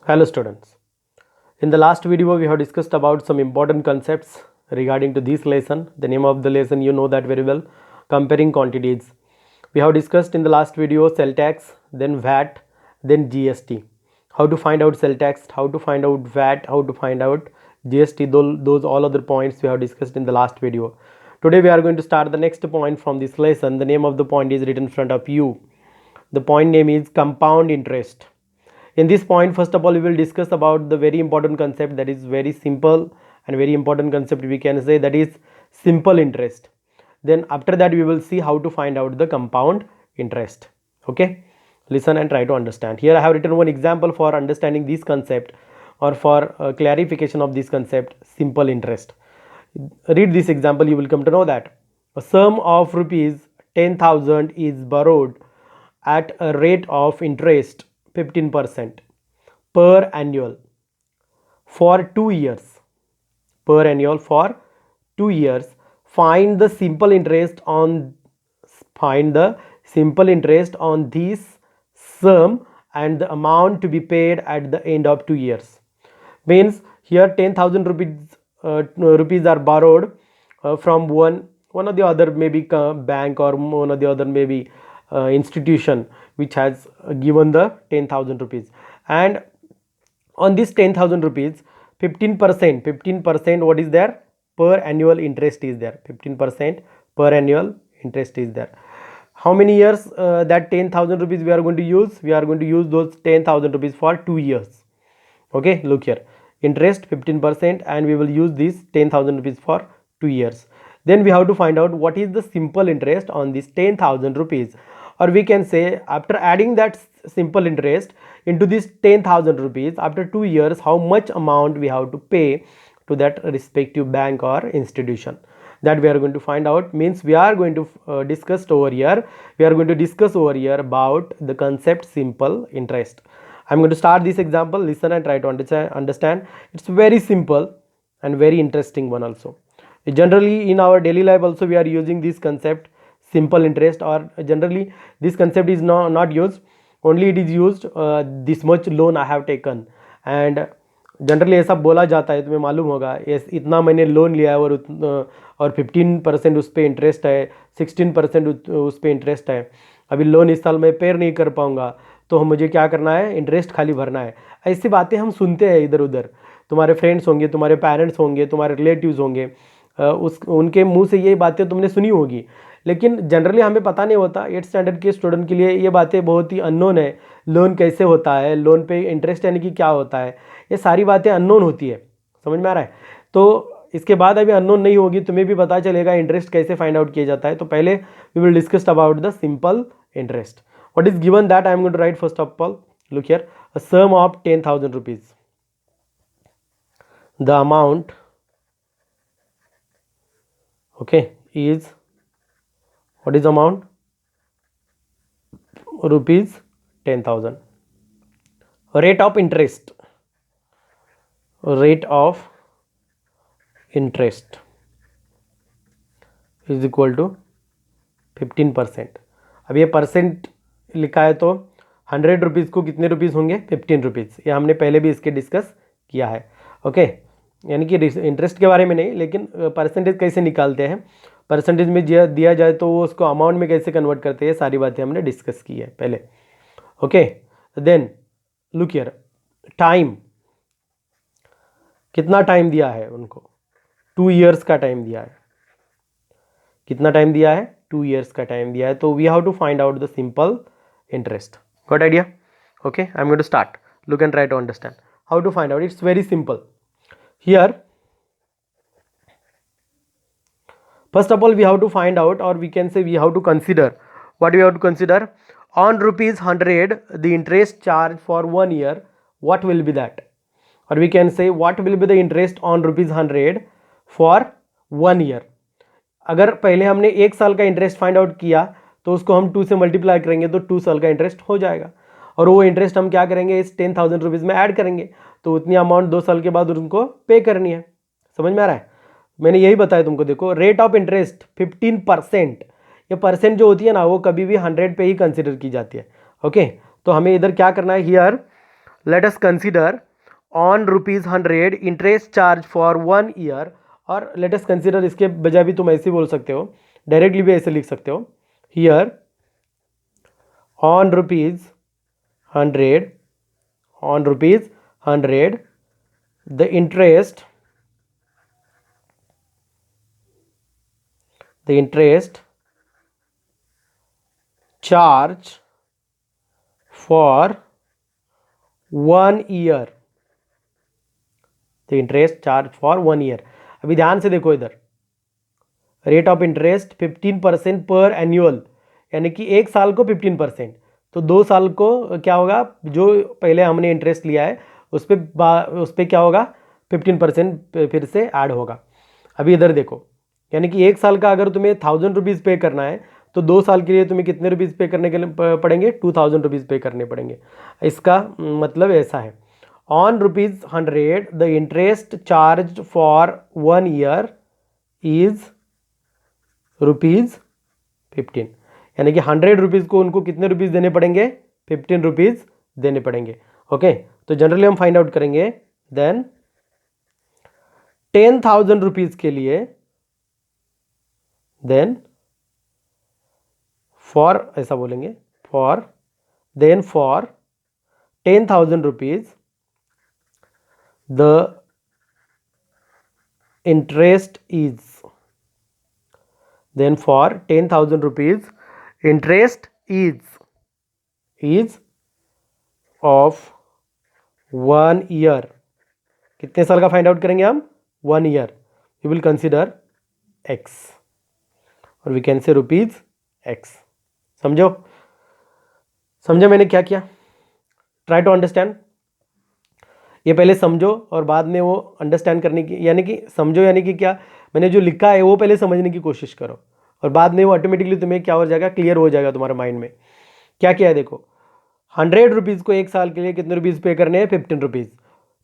Hello students. In the last video we have discussed about some important concepts regarding to this lesson. The name of the lesson you know that very well, comparing quantities. We have discussed in the last video sell tax, then VAT, then GST. How to find out sell tax, how to find out VAT, how to find out GST, those all other points we have discussed in the last video. Today we are going to start the next point from this lesson. The name of the point is written in front of you. The point name is compound interest. In this point, first of all, we will discuss about the very important concept that is very simple and very important concept we can say, that is simple interest. Then after that we will see how to find out the compound interest. Okay, listen and try to understand. Here I have written one example for understanding this concept or for clarification of this concept, simple interest. Read this example, you will come to know that a sum of rupees 10,000 is borrowed at a rate of interest 15% per annual for 2 years. Per annual for 2 years. Find the simple interest on this sum and the amount to be paid at the end of 2 years. Means here 10,000 rupees are borrowed from one or the other, maybe bank, or one or the other maybe institution which has given the 10,000 rupees, and on this 10,000 rupees 15% what is there, per annual interest is there. 15% per annual interest is there. How many years that 10,000 rupees we are going to use? We are going to use those 10,000 rupees for 2 years. Okay, look here, interest 15% and we will use this 10,000 rupees for 2 years. Then we have to find out what is the simple interest on this 10,000 rupees, or we can say after adding that simple interest into this 10,000 rupees after 2 years, how much amount we have to pay to that respective bank or institution. That we are going to find out. Means we are going to discuss over here about the concept simple interest. I'm going to start this example. Listen and try to understand. It's very simple and very interesting one also. Generally in our daily life also we are using this concept simple interest, or generally this concept is not used, only it is used this much loan I have taken, and generally ऐसा बोला जाता है, तुम्हें मालूम होगा, इतना मैंने loan लिया है और 15% उस पर इंटरेस्ट है, 16% उस पर इंटरेस्ट है, अभी लोन इस साल मैं पे नहीं कर पाऊंगा, तो मुझे क्या करना है, इंटरेस्ट खाली भरना है. ऐसी बातें हम सुनते हैं इधर उधर. तुम्हारे फ्रेंड्स होंगे, तुम्हारे पेरेंट्स होंगे, तुम्हारे रिलेटिव्स होंगे, उनके मुंह से ये बातें तुमने सुनी होगी, लेकिन जनरली हमें पता नहीं होता. 8th स्टैंडर्ड के स्टूडेंट के लिए ये बातें बहुत ही अननोन है. लोन कैसे होता है, लोन पे इंटरेस्ट यानी कि क्या होता है, ये सारी बातें अननोन होती है. समझ में आ रहा है? तो इसके बाद अभी अननोन नहीं होगी, तुम्हें भी पता चलेगा इंटरेस्ट कैसे फाइंड आउट किया जाता है. तो पहले we will discuss about the simple interest. What is given that I am going to write first of all. Look here, a sum of 10,000 rupees. The amount is, what is amount? Rupees 10,000. Rate of interest is equal to 15%. अब ये percent लिखा है तो 100 rupees को कितने rupees होंगे, 15 rupees. ये हमने पहले भी इसके डिस्कस किया है. ओके, यानी कि इंटरेस्ट के बारे में नहीं, लेकिन परसेंटेज कैसे निकालते हैं, परसेंटेज में दिया जाए तो वो उसको अमाउंट में कैसे कन्वर्ट करते हैं, सारी बातें हमने डिस्कस की है पहले. Okay, then look here, time, कितना टाइम दिया है उनको, 2 years का टाइम दिया है. कितना टाइम दिया है, 2 years का टाइम दिया है. तो we have to find out the simple interest. Got idea? Okay, I am going to start. Look and try to understand how to find out. It's very simple. Here first of all we have to find out, or we can say we have to consider. What we have to consider? On rupees 100 the interest charge for 1 year, what will be that? Or we can say what will be the interest on rupees 100 for 1 year. अगर पहले हमने 1 साल का interest find out किया तो उसको हम 2 से मल्टीप्लाई करेंगे तो 2 साल का इंटरेस्ट हो जाएगा, और वो इंटरेस्ट हम क्या करेंगे, इस 10,000 रुपीज़ में ऐड करेंगे, तो उतनी अमाउंट 2 साल के बाद उनको पे करनी है. समझ में आ रहा है? मैंने यही बताया तुमको. देखो, रेट ऑफ इंटरेस्ट 15%. ये परसेंट जो होती है ना, वो कभी भी 100 पे ही कंसिडर की जाती है. ओके, तो हमें इधर क्या करना है, here let us consider on ₹100 interest charge for 1 year, और लेट अस कंसिडर इसके बजाय भी तुम ऐसे बोल सकते हो, डायरेक्टली भी ऐसे लिख सकते हो, here on ₹100 the interest charge for 1 year, the interest charge for 1 year। अभी ध्यान से देखो इधर, रेट ऑफ इंटरेस्ट 15% पर एनुअल, यानी कि एक साल को 15%, तो 2 साल को क्या होगा, जो पहले हमने इंटरेस्ट लिया है उस पर क्या होगा, 15% फिर से ऐड होगा। अभी इधर देखो, यानी कि एक साल का अगर तुम्हें ₹1000 पे करना है तो 2 साल के लिए तुम्हें कितने रुपीज़ पे करने के लिए पड़ेंगे, ₹2000 पे करने पड़ेंगे। इसका मतलब ऐसा है, on ₹100 the interest charge for 1 year is ₹15, यानी कि ₹100 को उनको कितने रुपीज़ देने पड़ेंगे, ₹15 देने पड़ेंगे। ओके, तो जनरली हम फाइंड आउट करेंगे, देन ₹10,000 के लिए, देन फॉर ऐसा बोलेंगे, for then for ₹10,000 the interest is, then for ₹10,000 interest is of 1 year। कितने साल का फाइंड आउट करेंगे हम, 1 year, we will consider x, और वी कैन से ₹x। समझो, समझो मैंने क्या किया, ट्राई टू अंडरस्टैंड। ये पहले समझो और बाद में वो अंडरस्टैंड करने की, यानी कि समझो यानी कि क्या, मैंने जो लिखा है वो पहले समझने की कोशिश करो, और बाद में वो ऑटोमेटिकली तुम्हें क्या हो जाएगा, क्लियर हो जाएगा तुम्हारे माइंड में। क्या क्या है देखो, ₹100 को एक साल के लिए कितने रुपीज़ पे करने हैं, ₹15।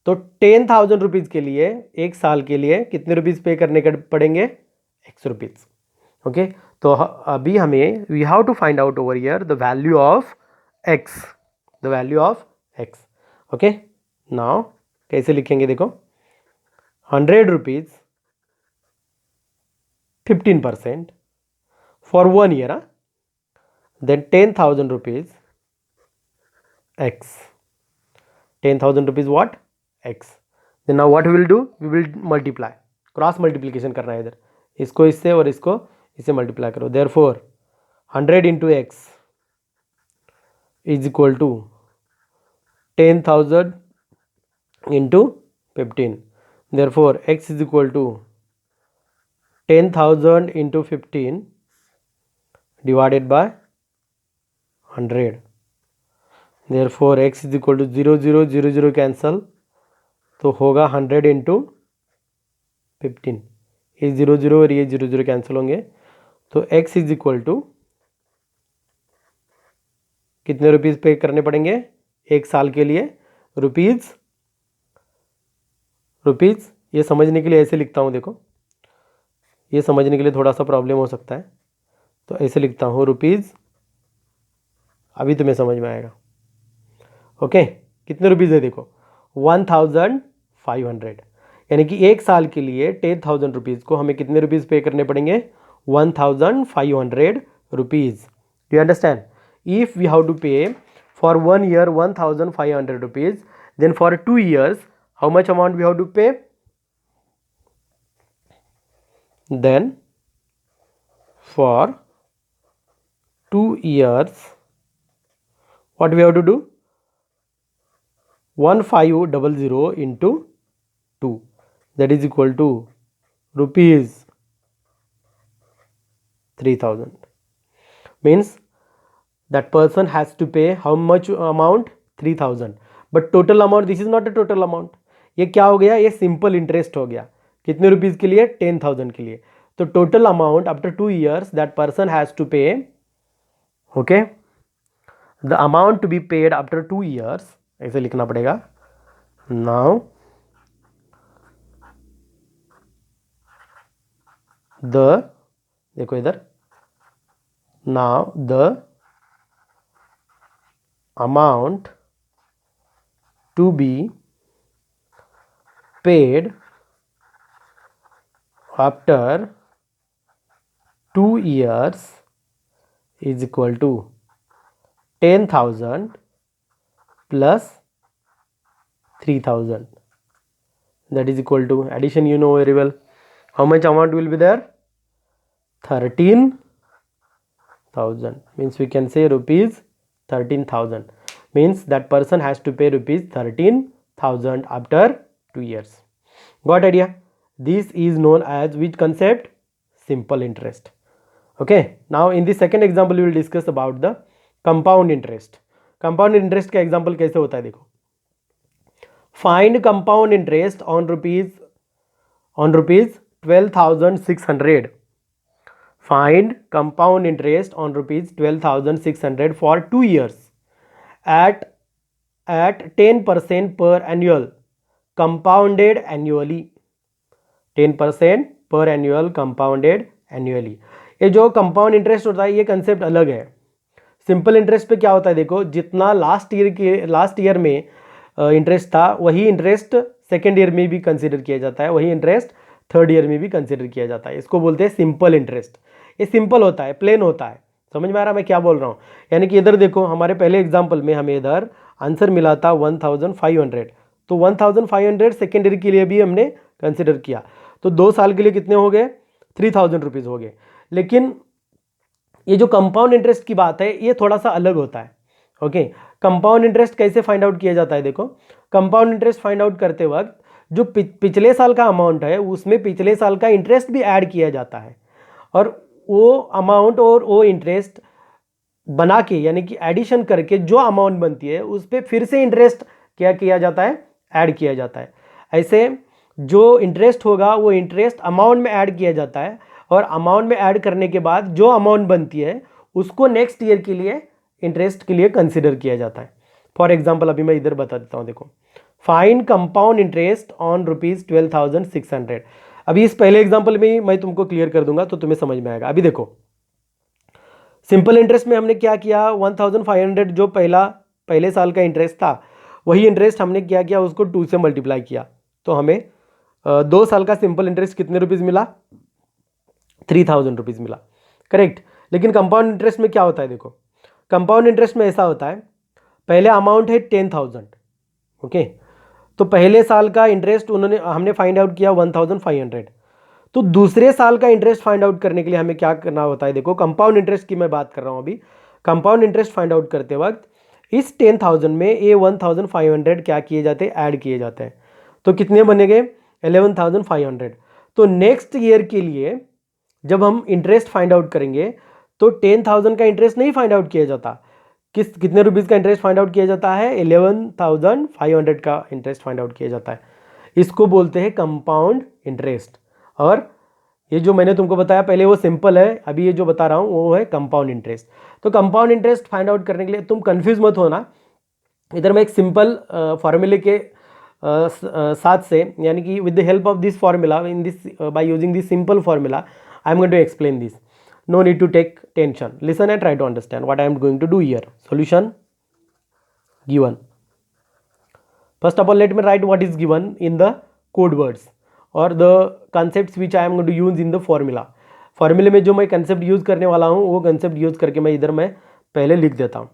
तो ₹10,000 के लिए एक साल के लिए कितने रुपीज़ पे करने के पड़ेंगे, ₹X। ओके, तो अभी हमें we have to find out over here the value of x, the value of x। Okay, now कैसे लिखेंगे देखो, ₹100 15% for 1 year, then ₹10,000 x, ₹10,000 what, x। then now what we will do, we will multiply, cross multiplication करना है इधर, इसको इससे और इसको इससे मल्टीप्लाई करो, therefore 100 into x is equal to 10,000 into 15, therefore x is equal to 10,000 into 15 divided by 100, therefore x is equal to 0 0 0 0 cancel, तो होगा 100 इंटू 15, ये 0 0 और ये 0 0 कैंसिल होंगे, तो x इज इक्वल टू कितने रुपीज़ पे करने पड़ेंगे एक साल के लिए, रुपीज़, ये समझने के लिए ऐसे लिखता हूँ, देखो ये समझने के लिए थोड़ा सा प्रॉब्लम हो सकता है, तो ऐसे लिखता हूँ रुपीज़, अभी तुम्हें समझ में आएगा। ओके, कितने रुपीज़ है देखो, 1,500, यानी कि एक साल के लिए 10,000 रुपीज़ को हमें कितने रुपीज़ पे करने पड़ेंगे, 1,500 rupees. Do you understand? If we have to pay for 1 year 1,500 rupees, then for 2 years how much amount we have to pay, then for 2 years what we have to do, 1500 into 2, that is equal to rupees 3,000, means that person has to pay how much amount, 3,000, but total amount, this is not a total amount, ये क्या हो गया, ये simple interest हो गया, कितने rupees के लिए, 10,000 के लिए, तो total amount after 2 years that person has to pay, okay, the amount to be paid after 2 years, ऐसे लिखना पड़ेगा, now the, देखो इधर, now the amount to be paid after 2 years is equal to 10,000 plus 3,000. That is equal to, addition you know very well. How much amount will be there? 13,000. Means we can say rupees 13,000. Means that person has to pay rupees 13,000 after 2 years. Got idea? This is known as which concept? Simple interest. Okay. Now in the second example we will discuss about the compound interest. Compound interest का example कैसे होता है देखो. Find compound interest on rupees 12,600. Find compound interest on rupees 12,600 for 2 years at 10% per annual, compounded annually. 10% per annual, compounded annually. ये जो compound interest होता है ये कंसेप्ट अलग है. सिंपल इंटरेस्ट पे क्या होता है देखो, जितना लास्ट ईयर में इंटरेस्ट था वही इंटरेस्ट सेकेंड ईयर में भी कंसिडर किया जाता है, वही इंटरेस्ट थर्ड ईयर में भी कंसिडर किया जाता है. इसको बोलते हैं सिंपल इंटरेस्ट. ये सिंपल होता है, प्लेन होता है. समझ में आ रहा मैं क्या बोल रहा हूँ? यानी कि इधर देखो हमारे पहले एग्जाम्पल में हमें इधर आंसर मिला था 1,500. तो 1,500 सेकेंड ईयर के लिए भी हमने कंसिडर किया. तो 2 साल के लिए कितने हो गए? 3,000 रुपीज़ हो गए. लेकिन ये जो कंपाउंड इंटरेस्ट की बात है ये थोड़ा सा अलग होता है. ओके. कंपाउंड इंटरेस्ट कैसे फाइंड आउट किया जाता है देखो. कंपाउंड इंटरेस्ट फाइंड आउट करते वक्त जो पिछले साल का अमाउंट है उसमें पिछले साल का इंटरेस्ट भी ऐड किया जाता है, और वो अमाउंट और वो इंटरेस्ट बना के यानी कि एडिशन करके जो अमाउंट बनती है उस पर फिर से इंटरेस्ट क्या किया जाता है? ऐड किया जाता है. ऐसे जो इंटरेस्ट होगा वो इंटरेस्ट अमाउंट में ऐड किया जाता है, और अमाउंट में ऐड करने के बाद जो अमाउंट बनती है उसको नेक्स्ट ईयर के लिए इंटरेस्ट के लिए कंसिडर किया जाता है. फॉर एग्जाम्पल अभी मैं इधर बता देता हूँ. देखो, find compound interest on rupees 12,600. अभी इस पहले एग्जाम्पल में ही मैं तुमको क्लियर कर दूंगा तो तुम्हें समझ में आएगा. अभी देखो सिंपल इंटरेस्ट में हमने क्या किया, 1,500 जो पहले साल का इंटरेस्ट था वही इंटरेस्ट हमने क्या किया, उसको 2 से मल्टीप्लाई किया. तो हमें 2 साल का सिंपल इंटरेस्ट कितने रुपीज़ मिला? 3,000 रुपीज़ मिला. करेक्ट. लेकिन कंपाउंड इंटरेस्ट में क्या होता है देखो, कंपाउंड इंटरेस्ट में ऐसा होता है, पहले अमाउंट है 10,000. ओके. तो पहले साल का इंटरेस्ट हमने फाइंड आउट किया 1,500. तो दूसरे साल का इंटरेस्ट फाइंड आउट करने के लिए हमें क्या करना होता है देखो, कंपाउंड इंटरेस्ट की मैं बात कर रहा हूँ अभी. कंपाउंड इंटरेस्ट फाइंड आउट करते वक्त इस 10,000 में ये 1,500 क्या किए जाते हैं? ऐड किए जाते हैं. तो कितने बनेंगे? 11,500. तो नेक्स्ट ईयर के लिए जब हम इंटरेस्ट फाइंड आउट करेंगे तो 10,000 का इंटरेस्ट नहीं फाइंड आउट किया जाता. कितने रुपीज़ का इंटरेस्ट फाइंड आउट किया जाता है? 11,500 का इंटरेस्ट फाइंड आउट किया जाता है. इसको बोलते हैं कंपाउंड इंटरेस्ट. और ये जो मैंने तुमको बताया पहले वो सिंपल है, अभी ये जो बता रहा हूँ वो है कंपाउंड इंटरेस्ट. तो कंपाउंड इंटरेस्ट फाइंड आउट करने के लिए तुम कंफ्यूज मत होना. इधर मैं एक सिंपल फॉर्मूले के साथ से, यानी कि with the help of this formula, in this by using this simple formula I am going to explain this. No need to take tension. Listen and try to understand what I am going to do here. Solution given. First of all, let me write what is given in the code words or the concepts which I am going to use in the formula. फॉर्मूले में जो मैं concept use करने वाला हूँ वो concept use करके मैं इधर पहले लिख देता हूँ.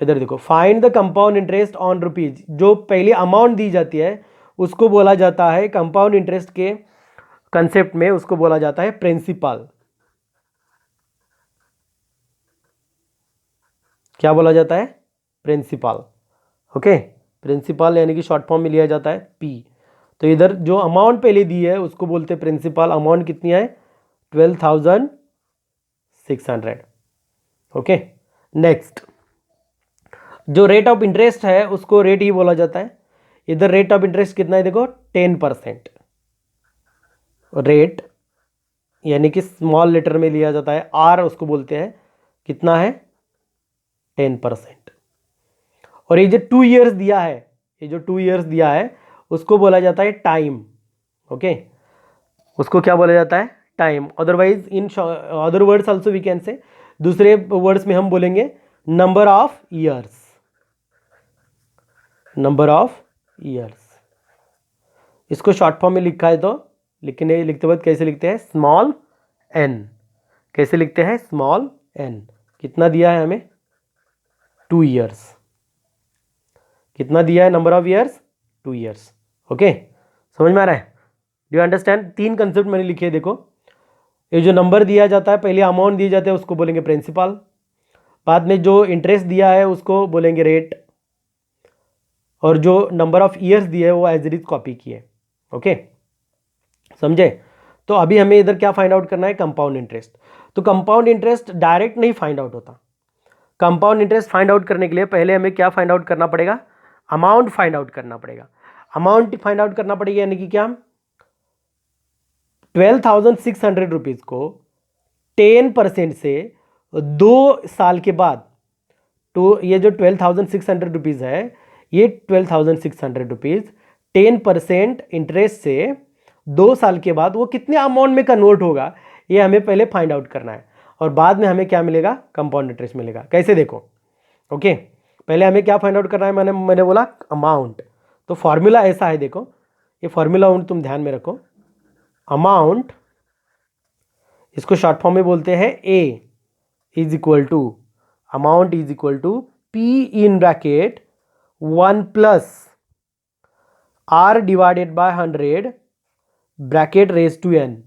इधर देखो, find the compound interest on rupees. जो पहले अमाउंट दी जाती है उसको बोला जाता है कंपाउंड इंटरेस्ट के कंसेप्ट में उसको बोला जाता है प्रिंसिपल. क्या बोला जाता है? प्रिंसिपल. ओके. प्रिंसिपल यानी कि शॉर्ट फॉर्म में लिया जाता है पी. तो इधर जो अमाउंट पहले दी है उसको बोलते हैं प्रिंसिपल. अमाउंट कितनी है? 12,600. ओके. नेक्स्ट, जो रेट ऑफ इंटरेस्ट है उसको रेट ही बोला जाता है. इधर रेट ऑफ इंटरेस्ट कितना है देखो, 10%. रेट यानी कि स्मॉल लेटर में लिया जाता है, आर उसको बोलते हैं. कितना है? 10%. और ये जो 2 इयर्स दिया है, ये जो 2 इयर्स दिया है उसको बोला जाता है टाइम. ओके. उसको क्या बोला जाता है? Time. Otherwise in other words also we can say, दूसरे वर्ड्स में हम बोलेंगे number of years. Number of years. इसको शॉर्ट फॉर्म में लिखा है तो लिखते वक्त कैसे लिखते हैं, स्मॉल एन। कैसे लिखते हैं, स्मॉल एन। कितना दिया है हमें, 2 ईयर्स। कितना दिया है number of years, 2 years. Okay, समझ में आ रहा है, डू यू अंडरस्टैंड। 3 कंसेप्ट मैंने लिखे, देखो ये जो नंबर दिया जाता है, पहले अमाउंट दिए जाते हैं उसको बोलेंगे प्रिंसिपल, बाद में जो इंटरेस्ट दिया है उसको बोलेंगे रेट, और जो नंबर ऑफ ईयर्स दिए है वो एज इट इज कॉपी किए। ओके, समझे। तो अभी हमें इधर क्या फाइंड आउट करना है, कंपाउंड इंटरेस्ट। तो कंपाउंड इंटरेस्ट डायरेक्ट नहीं फाइंड आउट होता। कंपाउंड इंटरेस्ट फाइंड आउट करने के लिए पहले हमें क्या फाइंड आउट करना पड़ेगा, अमाउंट फाइंड आउट करना पड़ेगा। अमाउंट फाइंड आउट करना पड़ेगा, यानी कि क्या, 12,600 रुपीज़ को 10% से 2 साल के बाद, तो ये जो 12,600 रुपीज़ है, ये 12,600 रुपीज़ 10% इंटरेस्ट से 2 साल के बाद वो कितने अमाउंट में कन्वर्ट होगा, ये हमें पहले फाइंड आउट करना है। और बाद में हमें क्या मिलेगा, कंपाउंड इंटरेस्ट मिलेगा। कैसे, देखो। ओके, पहले हमें क्या फाइंड आउट करना है, मैंने बोला अमाउंट। तो फॉर्मूला ऐसा है, देखो ये फॉर्मूला तुम ध्यान में रखो। अमाउंट, इसको शॉर्ट फॉर्म में बोलते हैं A is equal to, amount is equal to P in bracket 1 plus R divided by 100 bracket raise to N.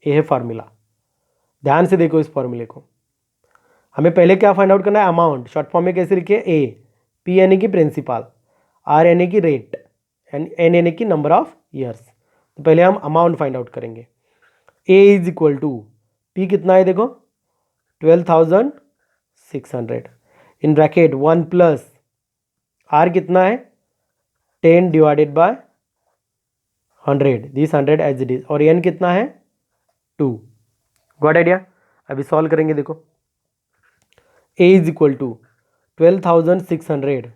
ये है फॉर्मूला। ध्यान से देखो इस फॉर्मूले को। हमें पहले क्या फाइंड आउट करना है, अमाउंट। शॉर्ट फॉर्म में कैसे लिखिए, ए, पी यानी कि प्रिंसिपल, आर यानी कि रेट, एन यानी कि नंबर ऑफ ईयर्स। तो पहले हम अमाउंट फाइंड आउट करेंगे। ए इज इक्वल टू, पी कितना है देखो, 12,600 इन ब्रैकेट 1 प्लस आर कितना है, 10 divided by 100, this 100 as it is, और एन कितना है, 2। Got idea. अभी सॉल्व करेंगे, देखो A is equal to 12,600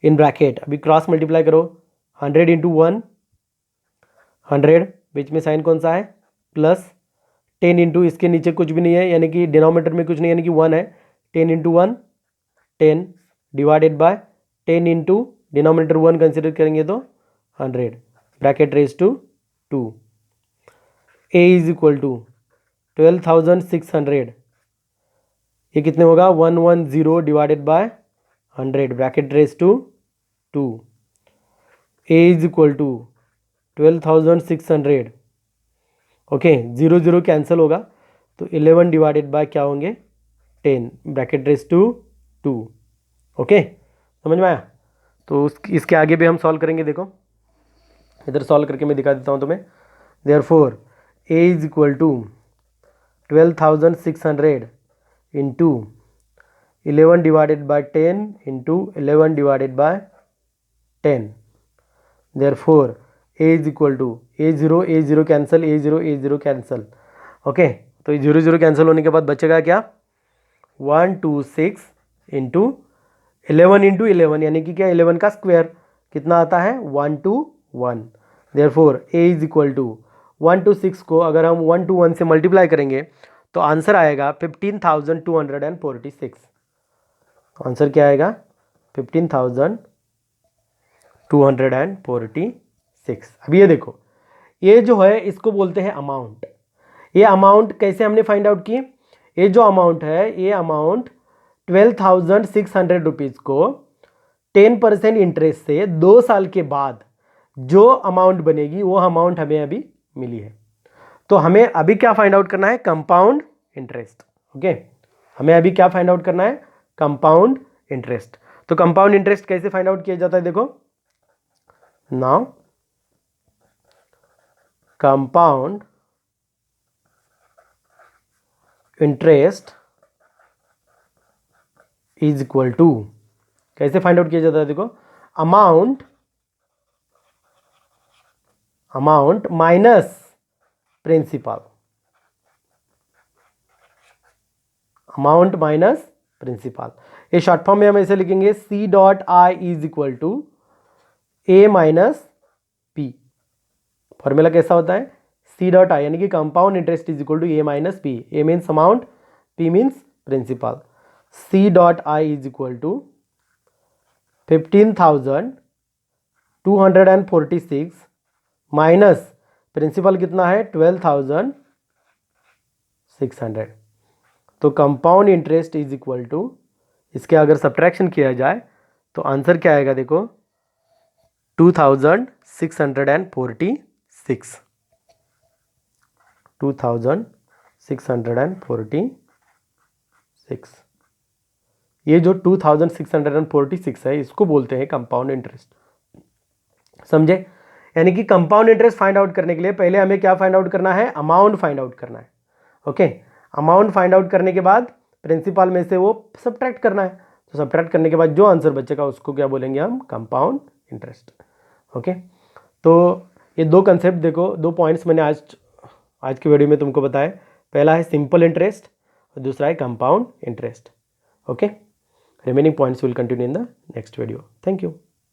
in bracket, अभी क्रॉस मल्टीप्लाई करो, 100 इंटू 1 100, बीच में साइन कौन सा है, प्लस 10 इंटू, इसके नीचे कुछ भी नहीं है यानी कि डिनोमिनेटर में कुछ नहीं यानी कि 1 है, 10 into 1 10 divided by 10 into denominator 1 consider करेंगे तो 100 bracket raise to 2। A is equal to 12,600, ये कितने होगा, 110 divided by 100 bracket raise to 2। A is equal to 12,600, okay 0 0 cancel होगा, तो 11 डिवाइडेड बाय क्या होंगे, 10 ब्रैकेट रेज टू 2। ओके, समझ में आया। तो इसके आगे भी हम सॉल्व करेंगे, देखो इधर सॉल्व करके मैं दिखा देता हूँ तुम्हें। Therefore A is equal to 12,600 into 11 divided by 10 into 11 divided by 10। Therefore A is equal to, a zero cancel, a zero cancel. Okay, तो ये 0 0 कैंसिल होने के बाद बचेगा क्या, 126 इंटू 11 इंटू 11 यानी कि क्या, 11 का स्क्वायर कितना आता है, 121। Therefore A is equal to 126 को अगर हम 121 से मल्टीप्लाई करेंगे तो आंसर आएगा 15,246। आंसर क्या आएगा, 15,246। अभी ये देखो, ये जो है इसको बोलते हैं अमाउंट। ये अमाउंट कैसे हमने फाइंड आउट की, ये जो अमाउंट है, ये अमाउंट 12,600 रुपीज़ को 10% इंटरेस्ट से 2 साल के बाद जो अमाउंट बनेगी वो अमाउंट हमें अभी मिली है। तो हमें अभी क्या फाइंड आउट करना है, कंपाउंड इंटरेस्ट। ओके, हमें अभी क्या फाइंड आउट करना है, कंपाउंड इंटरेस्ट। तो कंपाउंड इंटरेस्ट कैसे फाइंड आउट किया जाता है, देखो now compound interest is equal to, कैसे फाइंड आउट किया जाता है, देखो amount minus principal, amount minus principal. ये शॉर्ट फॉर्म में हम ऐसे लिखेंगे, C dot I is equal to A minus P. Formula कैसा होता है, सी डॉट आई यानी कि compound interest is equal to A minus P. A means amount, P means principal. C dot I is equal to 15,000 246 minus principal कितना है 12,600। तो compound interest is equal to, इसके अगर सब्ट्रैक्शन किया जाए तो आंसर क्या आएगा देखो 2646, 2646। ये जो 2646 है इसको बोलते हैं कंपाउंड इंटरेस्ट, समझे। यानी कि कंपाउंड इंटरेस्ट फाइंड आउट करने के लिए पहले हमें क्या फाइंड आउट करना है, अमाउंट फाइंड आउट करना है। ओके, अमाउंट फाइंड आउट करने के बाद प्रिंसिपल में से वो सब्ट्रैक्ट करना है। तो सब्ट्रैक्ट करने के बाद जो आंसर बचेगा उसको क्या बोलेंगे हम, कंपाउंड इंटरेस्ट। ओके, तो ये दो कंसेप्ट देखो, दो पॉइंट्स मैंने आज की वीडियो में तुमको बताया। पहला है सिंपल इंटरेस्ट और दूसरा है compound interest. Okay, remaining points will continue in the next video. Thank you.